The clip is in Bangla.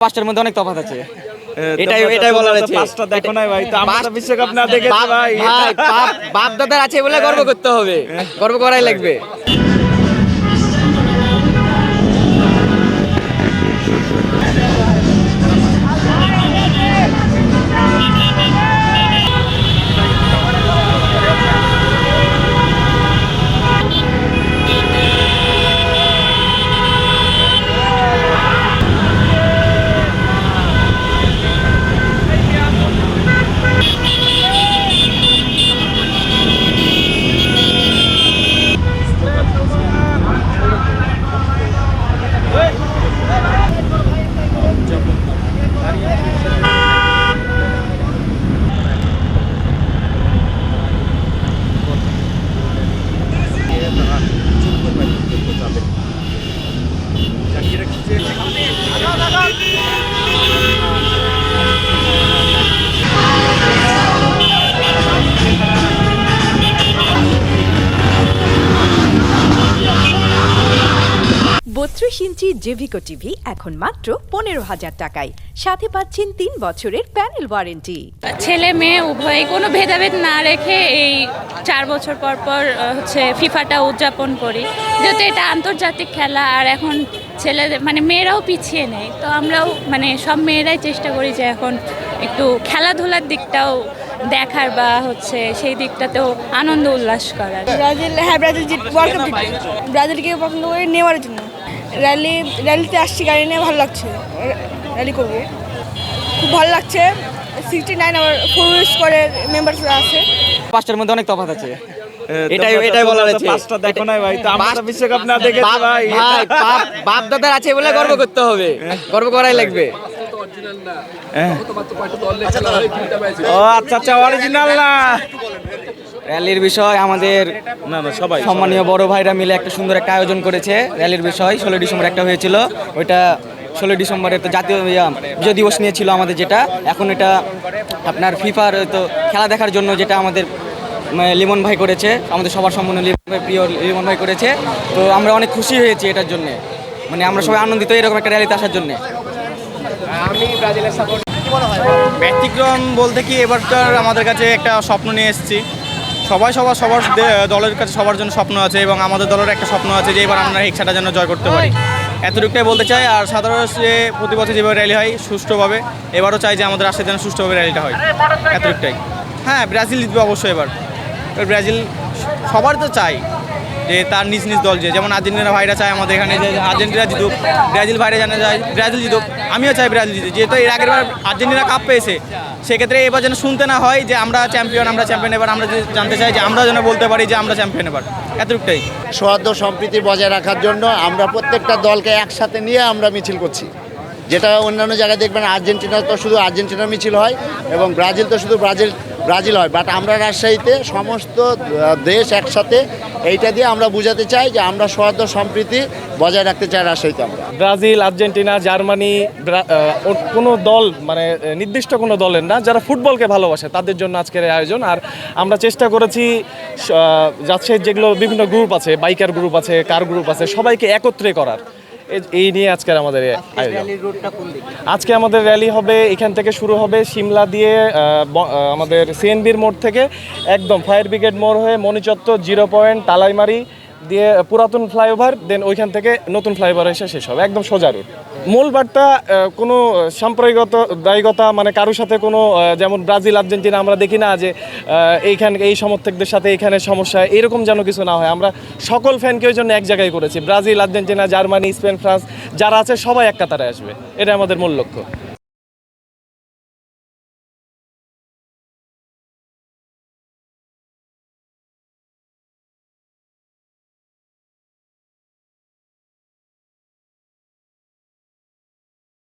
পাঁচটার মধ্যে অনেক তফাৎ আছে। এটাই বলার আছে। পাঁচটা দেখো না ভাই, তো আমরা তো বিশ্বকাপ না দেখেছি ভাই। ভাই বাপ দাদার আছে বলে গর্ব করতে হবে, গর্ব করাই লাগবে। ইঞ্চি জেভিকো টিভি এখন মাত্র 15,000 টাকায়, সাথে পাচ্ছেন 3 বছরের প্যানেল ওয়ারেন্টি। ছেলে মেয়ে উভয় কোনো ভেদাভেদ না রেখে এই 4 বছর পর পর হচ্ছে ফিফাটা উদযাপন করি, যেহেতু এটা আন্তর্জাতিক খেলা। আর এখন ছেলেদের মানে মেয়েরাও পিছিয়ে নেই, তো আমরাও মানে সব মেয়েরাই চেষ্টা করি যে এখন একটু খেলাধুলার দিকটাও দেখার বা হচ্ছে সেই দিকটাতেও আনন্দ উল্লাস করার। ব্রাজিল, হ্যাঁ ব্রাজিল ওয়ার্ল্ড কাপ জিতবে। ব্রাজিলকে পছন্দ করি নেওয়ার জন্য। র্যালিতে আসছি, গাড়ি নিয়ে ভালো লাগছে, র্যালি করবো, খুব ভালো লাগছে। 69 আবার 4 হুইলস করে মেম্বারসরা আছে। পাঁচটার মধ্যে অনেক তফাৎ আছে। এটাই বলার আছে। পাঁচটা দেখো না ভাই, তো আমরা তো বিশ্বকাপ না দেখেছি ভাই। বাপ দাদার আছে বলে গর্ব করতে হবে, গর্ব করাই লাগবে। ও আচ্ছা অরিজিনাল না। র্যালির বিষয় আমাদের সবাই সম্মানীয় বড় ভাইরা মিলে একটা সুন্দর একটা আয়োজন করেছে। র্যালির বিষয় 16 ডিসেম্বর একটা হয়েছিল, ওইটা 16 ডিসেম্বরের তো জাতীয় বিজয় দিবস নিয়েছিল আমাদের, যেটা এখন এটা আপনার ফিফার তো খেলা দেখার জন্য যেটা আমাদের লিমন ভাই করেছে, আমাদের সবার সম্মানীয় লিমন ভাই, প্রিয় লিমন ভাই করেছে। তো আমরা অনেক খুশি হয়েছি এটার জন্য, মানে আমরা সবাই আনন্দিত এরকম একটা র্যালিতে আসার জন্য। আমি ব্রাজিলের সাপোর্ট। ব্যতিক্রম বলতে কি, এবারকার আমাদের কাছে একটা স্বপ্ন নিয়ে এসেছি। সবার দলের কাছে সবার জন্য স্বপ্ন আছে, এবং আমাদের দলের একটা স্বপ্ন আছে যে এবার আমরা হেক্সাটা যেন জয় করতে পারি, এতটুকুটাই বলতে চাই। আর সাধারণত যে প্রতি বছর যেভাবে র্যালি হয় সুষ্ঠুভাবে, এবারও চাই যে আমাদের আসলে যেন সুষ্ঠুভাবে র্যালিটা হয়, এতটুকুটাই। হ্যাঁ, ব্রাজিল জিতবে অবশ্যই এবার। ব্রাজিল সবার তো চাই যে তার নিজ নিজ দল, যেমন আর্জেন্টিনা ভাইরা চায় আমাদের এখানে যে আর্জেন্টিনা জিতুক, ব্রাজিল ভাইরা জানা যায় ব্রাজিল জিতুক, আমিও চাই ব্রাজিল জিতুক। যেহেতু এর আগের বার আর্জেন্টিনা কাপ পেয়েছে, সেক্ষেত্রে এবার যেন শুনতে না হয় যে আমরা চ্যাম্পিয়ন। এবার আমরা জানতে চাই যে আমরা যেন বলতে পারি যে আমরা চ্যাম্পিয়ন এবার, এতটুকুটাই। সৌহার্দ্য সম্প্রীতি বজায় রাখার জন্য আমরা প্রত্যেকটা দলকে একসাথে নিয়ে আমরা মিছিল করছি, যেটা অন্যান্য জায়গায় দেখবেন আর্জেন্টিনা তো শুধু আর্জেন্টিনার মিছিল হয় এবং ব্রাজিল তো শুধু ব্রাজিল হয়। বাট আমরা রাজশাহীতে সমস্ত দেশ একসাথে, এইটা দিয়ে আমরা বুঝাতে চাই যে আমরা সৌহার্দ্য সম্প্রীতি বজায় রাখতে চাই রাজশাহীতে। আমরা ব্রাজিল, আর্জেন্টিনা, জার্মানি, কোনো দল মানে নির্দিষ্ট কোনো দলের না, যারা ফুটবলকে ভালোবাসে তাদের জন্য আজকের এই আয়োজন। আর আমরা চেষ্টা করেছি রাজশাহীর যেগুলো বিভিন্ন গ্রুপ আছে, বাইকার গ্রুপ আছে, কার গ্রুপ আছে, সবাইকে একত্রে করার, এই নিয়ে আজকের আমাদের আয়োজন। আজকে আমাদের র্যালি হবে, এখান থেকে শুরু হবে সিমলা দিয়ে আমাদের সিএনবির মোড় থেকে একদম ফায়ার ব্রিগেড মোড় হয়ে মণিচত্বর, 0 পয়েন্ট, তালাইমারি দিয়ে পুরাতন ফ্লাইওভার, দেন ওইখান থেকে নতুন ফ্লাইওভার এসে শেষ হবে, একদম সোজা রুট। মূল বার্তা কোনো সাম্প্রদায়িকতা মানে কারোর সাথে কোনো, যেমন ব্রাজিল আর্জেন্টিনা আমরা দেখি না যে এই সমর্থকদের সাথে এখানে সমস্যা, এরকম যেন কিছু না হয়। আমরা সকল ফ্যানকে ওই জন্য এক জায়গায় করেছি। Brazil, Argentina, Germany, Spain, France যারা আছে সবাই এক কাতারে আসবে, এটা আমাদের মূল লক্ষ্য।